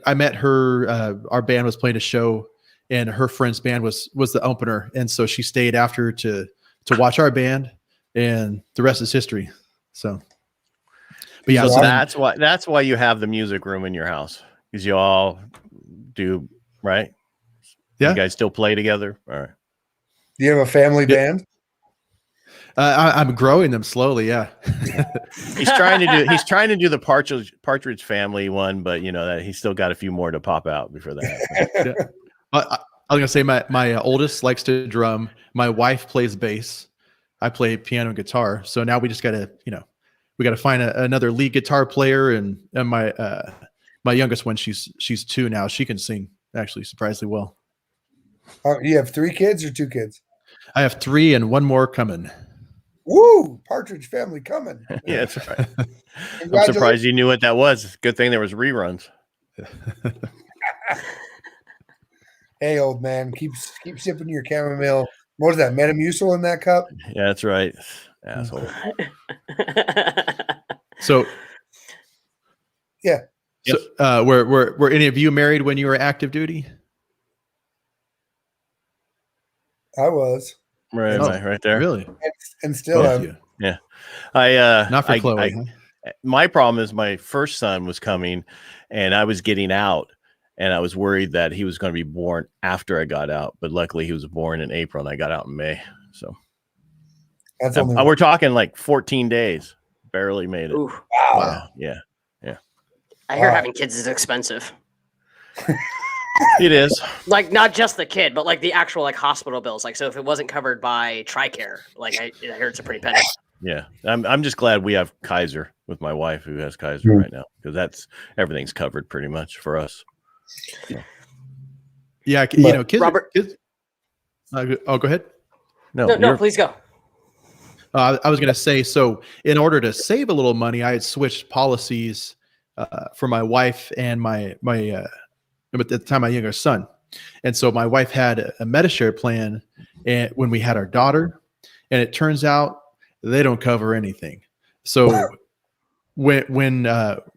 I met her. Our band was playing a show, and her friend's band was the opener, and so she stayed after to watch our band, and the rest is history. So, but yeah, so that's why you have the music room in your house. Because you all do, right? Yeah. You guys still play together? All right. Do you have a family band? I'm growing them slowly. Yeah. He's trying to do the Partridge Family one, but that he's still got a few more to pop out before that. Yeah. I was gonna say my oldest likes to drum. My wife plays bass. I play piano and guitar. So now we just got to, we got to find another lead guitar player. And my youngest one, she's 2 now. She can sing actually surprisingly well. You have 3 kids or 2 kids? I have 3 and 1 more coming. Woo! Partridge Family coming. Yeah, that's right. I'm surprised you knew what that was. Good thing there was reruns. Hey, old man, keep sipping your chamomile. What is that, Metamucil in that cup? Yeah, that's right. Asshole. So, yeah. So, were any of you married when you were active duty? I was. Right, right there. Really? And still am. Yeah. I not for Chloe. My problem is my first son was coming and I was getting out and I was worried that he was going to be born after I got out, but luckily he was born in April and I got out in May. So that's we're talking like 14 days. Barely made it. Ooh. Wow. Yeah. I hear having kids is expensive. It is. Like not just the kid, but like the actual like hospital bills. Like so if it wasn't covered by TRICARE, like I hear it's a pretty penny. Yeah. I'm just glad we have Kaiser with my wife who has Kaiser right now because everything's covered pretty much for us. So. Yeah, kids. Robert, kids, go ahead. No, please go. I was going to say, so in order to save a little money, I had switched policies for my wife and my at the time my younger son, and so my wife had a Medishare plan, and when we had our daughter, and it turns out they don't cover anything. So when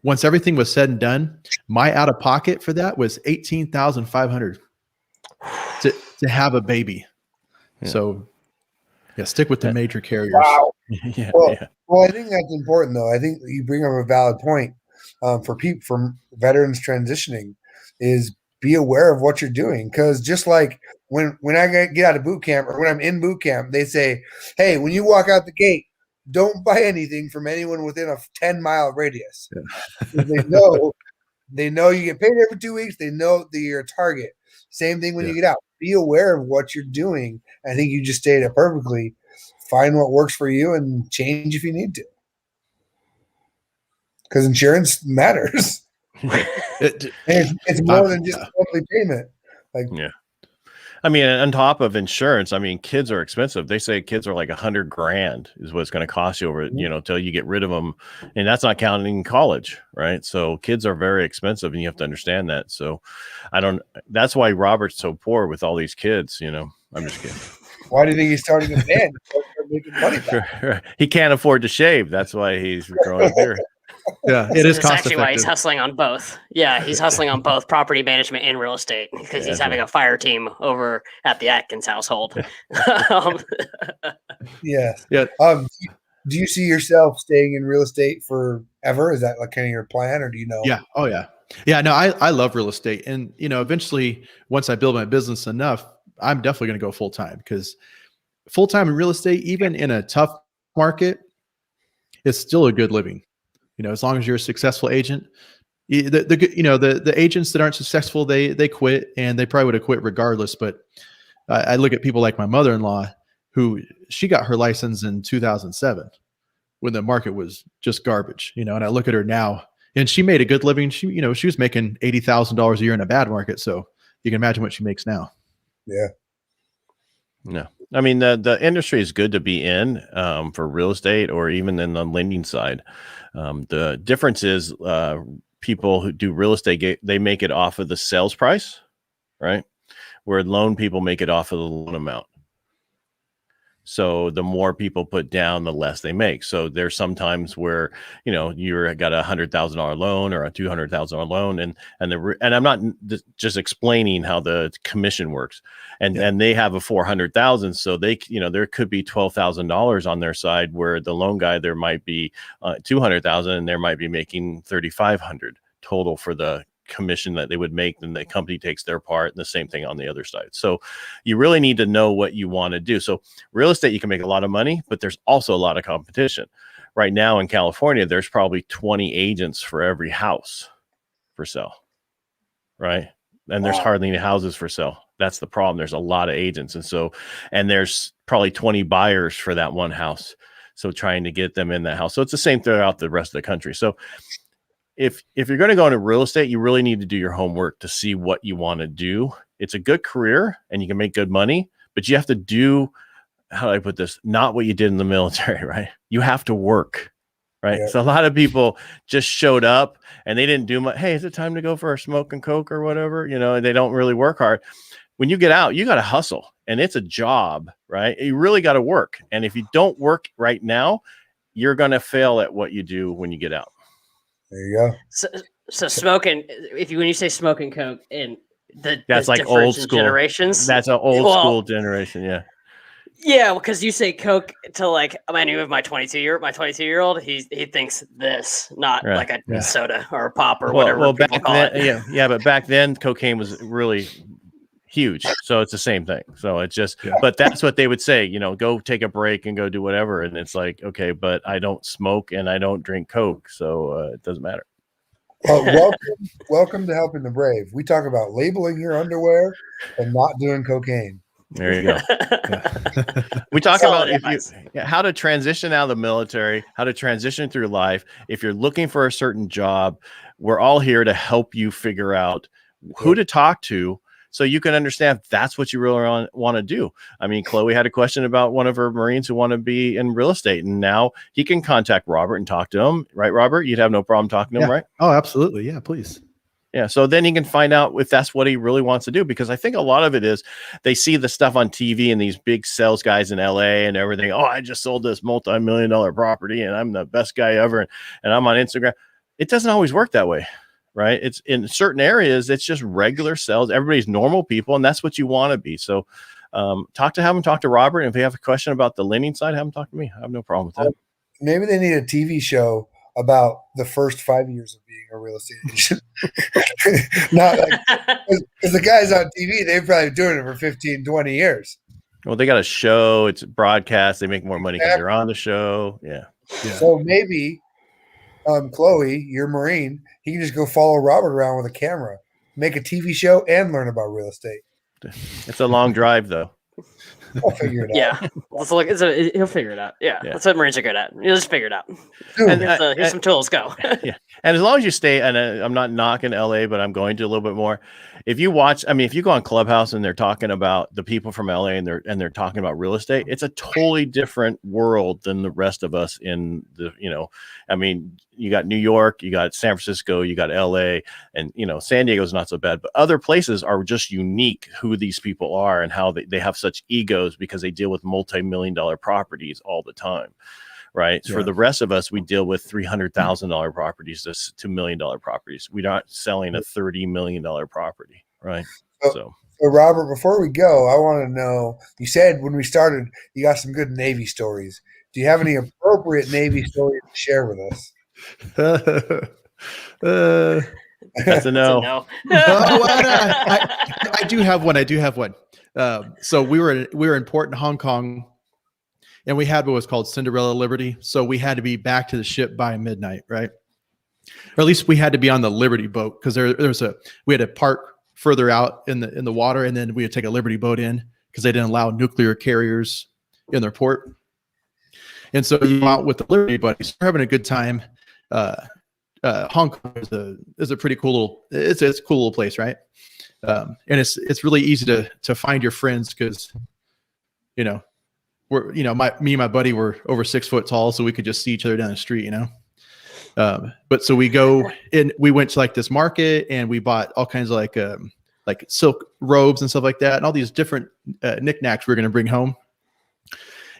once everything was said and done, my out of pocket for that was $18,500 to have a baby. Yeah. So yeah, stick with the major carriers. Wow. Yeah, well, I think that's important though. I think you bring up a valid point for veterans transitioning is be aware of what you're doing. Because just like when I get out of boot camp or when I'm in boot camp, they say, hey, when you walk out the gate, don't buy anything from anyone within a 10-mile radius. Yeah. They know you get paid every 2 weeks. They know that you're a target. Same thing when you get out. Be aware of what you're doing. I think you just stated it perfectly. Find what works for you and change if you need to. Because insurance matters. It's more than just a monthly payment. I mean, on top of insurance, I mean, kids are expensive. They say kids are like $100,000 is what it's going to cost you over, till you get rid of them. And that's not counting college, right? So kids are very expensive and you have to understand that. So that's why Robert's so poor with all these kids, I'm just kidding. Why do you think he's starting a band? Making money back? He can't afford to shave. That's why he's growing a beard. Yeah, it is cost actually effective. Why he's hustling on both. Yeah, he's hustling on both property management and real estate because he's having a fire team over at the Atkins household. Yes. Yeah. Do you see yourself staying in real estate forever? Is that like kind of your plan, or do you know? Yeah. Oh yeah. Yeah. No, I love real estate, and eventually, once I build my business enough, I'm definitely going to go full time because full time in real estate, even in a tough market, is still a good living. As long as you're a successful agent, the agents that aren't successful, they quit, and they probably would have quit regardless. But I look at people like my mother-in-law, who she got her license in 2007 when the market was just garbage, and I look at her now and she made a good living. She was making $80,000 a year in a bad market. So you can imagine what she makes now. Yeah. No, I mean, the industry is good to be in for real estate or even in the lending side. The difference is people who do real estate, they make it off of the sales price, right? Where loan people make it off of the loan amount. So the more people put down, the less they make. So there's sometimes where, you're got a $100,000 loan or a $200,000 loan. And I'm not just explaining how the commission works and they have a 400,000. So they, there could be $12,000 on their side where the loan guy, there might be 200,000 and there might be making 3,500 total for the commission that they would make. Then the company takes their part, and the same thing on the other side. So you really need to know what you want to do. So real estate, you can make a lot of money, but there's also a lot of competition. Right now in California, there's probably 20 agents for every house for sale, right? And there's hardly any houses for sale. That's the problem. There's a lot of agents. And there's probably 20 buyers for that one house. So trying to get them in that house. So it's the same throughout the rest of the country. So if you're going to go into real estate, you really need to do your homework to see what you want to do. It's a good career and you can make good money, but you have to do, how do I put this? Not what you did in the military, right? You have to work, right? Yeah. So a lot of people just showed up and they didn't do much. Hey, is it time to go for a smoke and coke or whatever? And they don't really work hard. When you get out, you got to hustle, and it's a job, right? You really got to work. And if you don't work right now, you're going to fail at what you do when you get out. There you go. So smoking, when you say smoking coke, and that's like old school generations. That's an old school generation. Yeah. Yeah. Because you say coke to like, I knew of my 22-year-old, he thinks this, not like a soda or a pop or whatever. Well, back then, yeah. But back then cocaine was really huge. So it's the same thing. So it's just, but that's what they would say, go take a break and go do whatever. And it's like, okay, but I don't smoke and I don't drink Coke. So it doesn't matter. Well, welcome to Helping the Brave. We talk about labeling your underwear and not doing cocaine. There you go. We talk about how to transition out of the military, how to transition through life. If you're looking for a certain job, we're all here to help you figure out who to talk to, so you can understand if that's what you really want to do. I mean, Chloe had a question about one of her Marines who want to be in real estate, and now he can contact Robert and talk to him, right, Robert? You'd have no problem talking to him, right? Oh, absolutely. Yeah, please. Yeah. So then you can find out if that's what he really wants to do, because I think a lot of it is they see the stuff on TV and these big sales guys in LA and everything. Oh, I just sold this multi-million-dollar property and I'm the best guy ever. And I'm on Instagram. It doesn't always work that way. Right. It's in certain areas, it's just regular sales. Everybody's normal people, and that's what you want to be. So talk to Robert. And if you have a question about the lending side, have him talk to me. I have no problem with that. Maybe they need a TV show about the first 5 years of being a real estate agent. Not like, because the guys on TV, they're probably doing it for 15, 20 years. Well, they got a show. It's broadcast. They make more money because they're on the show. Yeah. So maybe Chloe, your Marine, he can just go follow Robert around with a camera, make a TV show, and learn about real estate. It's a long drive, though. I'll figure it out. Yeah, he'll figure it out. Yeah, that's what Marines are good at. You'll just figure it out. Here's some tools. Go. Yeah, and as long as you stay, and I'm not knocking LA, but I'm going to a little bit more. If you watch, if you go on Clubhouse and they're talking about the people from LA and they're talking about real estate, it's a totally different world than the rest of us in the, you got New York, you got San Francisco, you got LA, and San Diego's not so bad, but other places are just unique who these people are and how they have such egos because they deal with multi-million-dollar properties all the time. Right. Yeah. For the rest of us, we deal with $300,000 properties to $2 million properties. We're not selling a $30 million property. Right. So Robert, before we go, I want to know, you said when we started, you got some good Navy stories. Do you have any appropriate Navy stories to share with us? That's a no. I do have one. So we were in port in Hong Kong, and we had what was called Cinderella Liberty. So we had to be back to the ship by midnight, right? Or at least we had to be on the Liberty boat because we had to park further out in the water, and then we would take a Liberty boat in because they didn't allow nuclear carriers in their port. And so you go out with the Liberty buddies. We're having a good time. Hong Kong is a pretty cool it's a cool little place, right? And it's really easy to find your friends because me and my buddy were over 6 foot tall, so we could just see each other down the street, but so we go and we went to like this market and we bought all kinds of like silk robes and stuff like that, and all these different knickknacks we were going to bring home.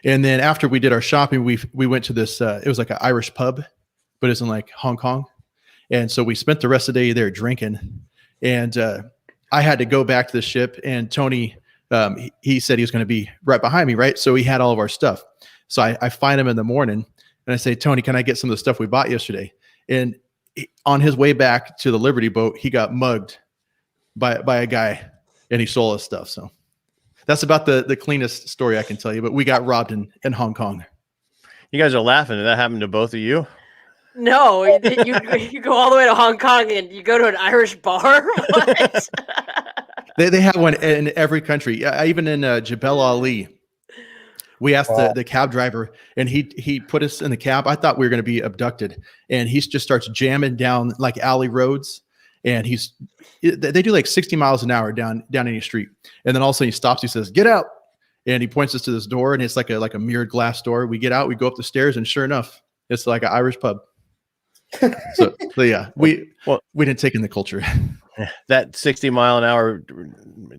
And then after we did our shopping, we went to this it was like an Irish pub, but it's in like Hong Kong. And so we spent the rest of the day there drinking, and I had to go back to the ship, and Tony, he said he was going to be right behind me, right? So he had all of our stuff. So I find him in the morning, and I say, Tony, can I get some of the stuff we bought yesterday? And on his way back to the Liberty boat, he got mugged by a guy, and he stole his stuff. So that's about the cleanest story I can tell you, but we got robbed in Hong Kong. You guys are laughing. Did that happen to both of you? No, you go all the way to Hong Kong and you go to an Irish bar? What? They have one in every country. Even in Jebel Ali, we asked the cab driver, and he put us in the cab. I thought we were going to be abducted, and he just starts jamming down like alley roads, and they do like 60 miles an hour down any street, and then all of a sudden he stops. He says, "Get out," and he points us to this door, and it's like a mirrored glass door. We get out, we go up the stairs, and sure enough, it's like an Irish pub. So yeah, we didn't take in the culture. That 60-mile-an-hour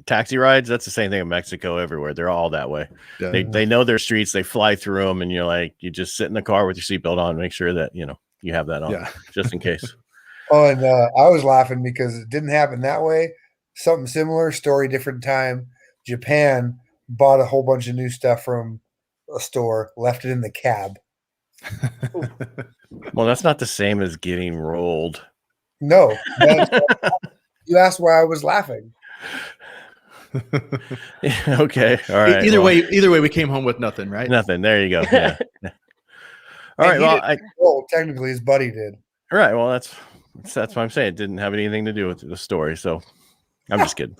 taxi rides, that's the same thing in Mexico everywhere. They're all that way. Yeah. They know their streets. They fly through them, and you're like, you just sit in the car with your seatbelt on, make sure that, you have that on just in case. Oh, and I was laughing because it didn't happen that way. Something similar, story, different time. Japan bought a whole bunch of new stuff from a store, left it in the cab. Well, that's not the same as getting rolled. No. You asked why I was laughing. Okay. All right. Either way, we came home with nothing, right? Nothing. There you go. Yeah. All right. Well, technically, his buddy did. All right. Well, that's what I'm saying. It didn't have anything to do with the story. So I'm just kidding.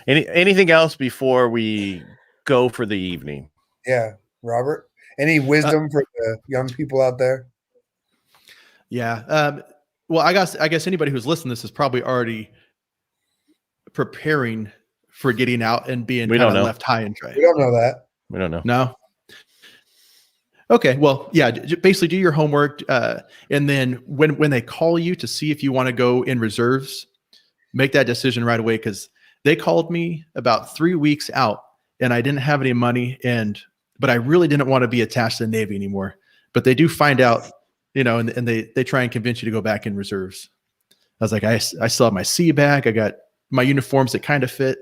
Anything else before we go for the evening? Yeah. Robert, any wisdom for the young people out there? Yeah. Well, I guess anybody who's listening to this is probably already preparing for getting out and being kind of left high and dry. We don't know that. We don't know. No. Okay. Well, yeah. Basically, do your homework, and then when they call you to see if you want to go in reserves, make that decision right away. Because they called me about 3 weeks out, and I didn't have any money, but I really didn't want to be attached to the Navy anymore. But they do find out. And they try and convince you to go back in reserves. I was like, I still have my C bag. I got my uniforms that kind of fit,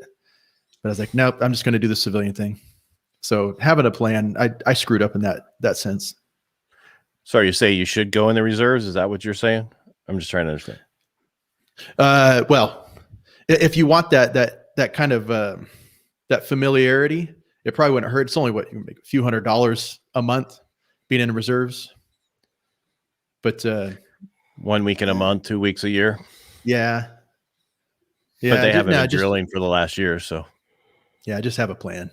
but I was like, nope, I'm just going to do the civilian thing. So having a plan, I screwed up in that sense. So you say you should go in the reserves? Is that what you're saying? I'm just trying to understand. Well, if you want that kind of that familiarity, it probably wouldn't hurt. It's only you make a few $100s a month being in reserves. But 1 week in a month, 2 weeks a year. Yeah. But they haven't been drilling for the last year. So yeah, just have a plan.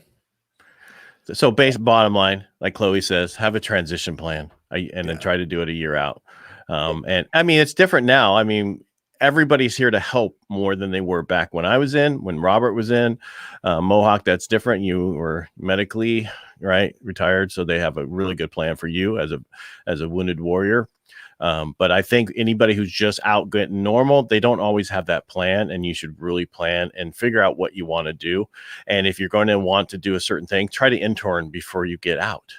So bottom line, like Chloe says, have a transition plan and then try to do it a year out. And I mean, it's different now. I mean, everybody's here to help more than they were back when Robert was in Mohawk. That's different. You were medically retired. So they have a really good plan for you as a wounded warrior. But I think anybody who's just out getting normal, they don't always have that plan, and you should really plan and figure out what you want to do. And if you're going to want to do a certain thing, try to intern before you get out,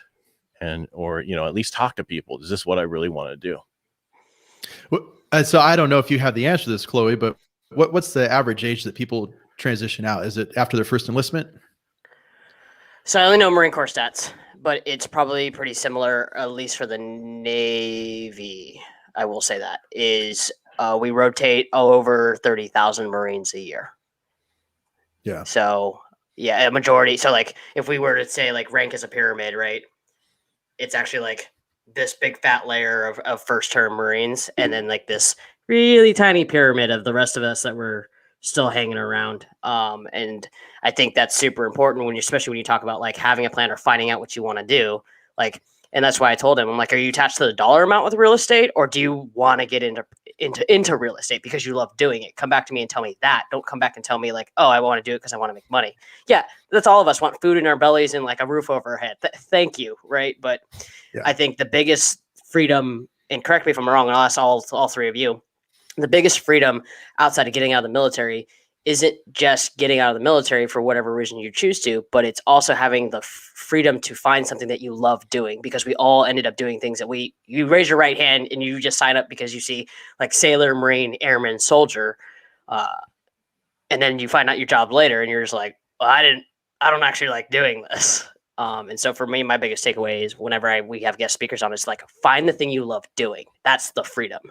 or at least talk to people. Is this what I really want to do? Well, so I don't know if you have the answer to this, Chloe, but what's the average age that people transition out? Is it after their first enlistment? So I only know Marine Corps stats, but it's probably pretty similar, at least for the Navy. I will say that is we rotate over 30,000 Marines a year. Yeah. So yeah, a majority. So like if we were to say like rank as a pyramid, right? It's actually like this big fat layer of first term Marines, and then like this really tiny pyramid of the rest of us that were still hanging around. And I think that's super important especially when you talk about like having a plan or finding out what you want to do. Like, and that's why I told him, I'm like, are you attached to the dollar amount with real estate, or do you want to get into real estate because you love doing it? Come back to me and tell me that. Don't come back and tell me like, oh, I want to do it because I want to make money. Yeah, that's all of us want food in our bellies and like a roof over our head. Thank you, right? But I think the biggest freedom, and correct me if I'm wrong, and I'll ask all three of you, the biggest freedom outside of getting out of the military isn't just getting out of the military for whatever reason you choose to, but it's also having the freedom to find something that you love doing, because we all ended up doing things that you raise your right hand and you just sign up because you see like sailor, Marine, airman, soldier. And then you find out your job later and you're just like, well, I don't actually like doing this. And so for me, my biggest takeaway is whenever we have guest speakers on, it's like, find the thing you love doing. That's the freedom.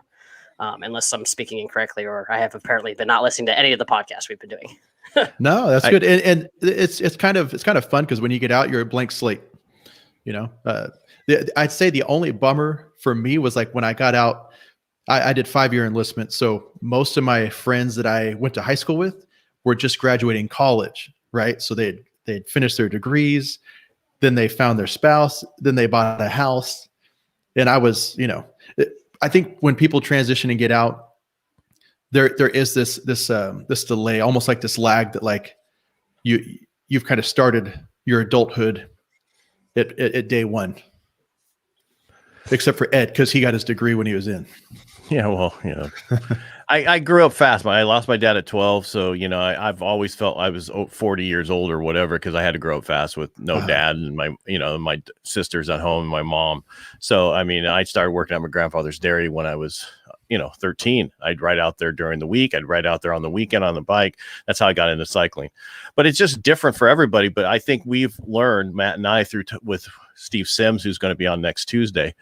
Unless I'm speaking incorrectly, or I have apparently been not listening to any of the podcasts we've been doing. No, that's good. And it's kind of fun because when you get out, you're a blank slate. I'd say the only bummer for me was like when I got out, I did 5-year enlistment. So most of my friends that I went to high school with were just graduating college, right? So they'd finished their degrees, then they found their spouse, then they bought a house. And I was, I think when people transition and get out, there is this delay, almost like this lag that like you've kind of started your adulthood at day one, except for Ed, because he got his degree when he was in. Yeah, well, I grew up fast. I lost my dad at 12, so I've always felt I was 40 years old or whatever because I had to grow up fast with no dad and my sisters at home and my mom. So I started working at my grandfather's dairy when I was 13. I'd ride out there during the week. I'd ride out there on the weekend on the bike. That's how I got into cycling. But it's just different for everybody. But I think we've learned, Matt and I, with Steve Sims, who's going to be on next Tuesday,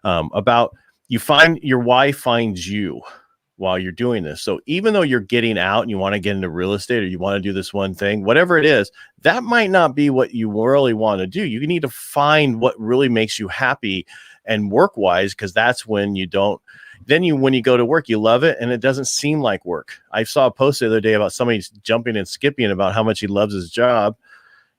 about your wife finds you while you're doing this. So even though you're getting out and you want to get into real estate or you want to do this one thing, whatever it is, that might not be what you really want to do. You need to find what really makes you happy and work-wise, because that's when when you go to work, you love it and it doesn't seem like work. I saw a post the other day about somebody jumping and skipping about how much he loves his job,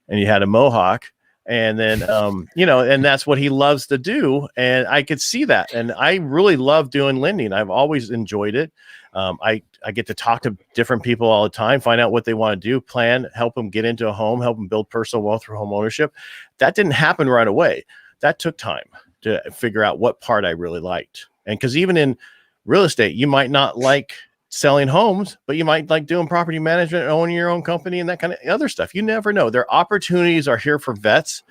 and he had a mohawk. And then, and that's what he loves to do. And I could see that. And I really love doing lending. I've always enjoyed it. I get to talk to different people all the time, find out what they want to do, plan, help them get into a home, help them build personal wealth through home ownership. That didn't happen right away. That took time to figure out what part I really liked. And because even in real estate, you might not like selling homes, but you might like doing property management and owning your own company and that kind of other stuff. You never know. Their opportunities are here for vets.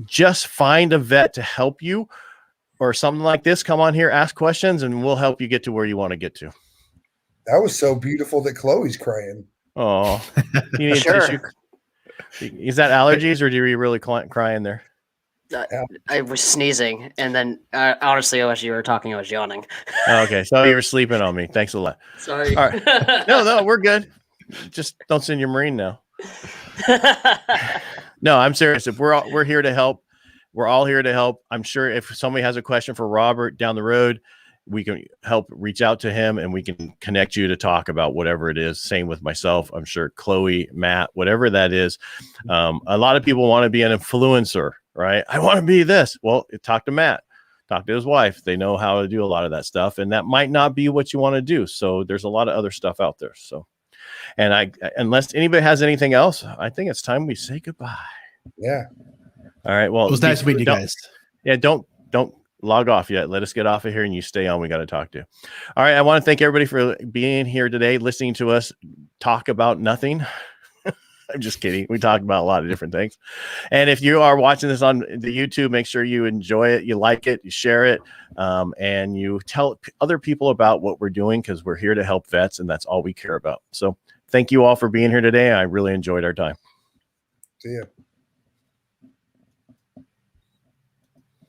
Just find a vet to help you or something like this. Come on here, ask questions, and we'll help you get to where you want to get to. That was so beautiful that Chloe's crying. Oh, you need tissue. Is that allergies or do you really crying there? I was sneezing, and then honestly, as you were talking, I was yawning. Okay, so you were sleeping on me. Thanks a lot. Sorry. All right. No, we're good. Just don't send your Marine now. No, I'm serious. If we're here to help, we're all here to help. I'm sure if somebody has a question for Robert down the road, we can help reach out to him and we can connect you to talk about whatever it is. Same with myself. I'm sure Chloe, Matt, whatever that is. A lot of people want to be an influencer, right? I want to be this. Well, talk to Matt, talk to his wife. They know how to do a lot of that stuff, and that might not be what you want to do. So there's a lot of other stuff out there. So, and unless anybody has anything else, I think it's time we say goodbye. Yeah. All right. Well, it was nice meeting you guys. Yeah. Don't log off yet. Let us get off of here and you stay on. We got to talk to you. All right. I want to thank everybody for being here today, listening to us talk about nothing. I'm just kidding. We talked about a lot of different things. And if you are watching this on the YouTube, make sure you enjoy it, you like it, you share it, and you tell other people about what we're doing, because we're here to help vets, and that's all we care about. So thank you all for being here today. I really enjoyed our time. See ya.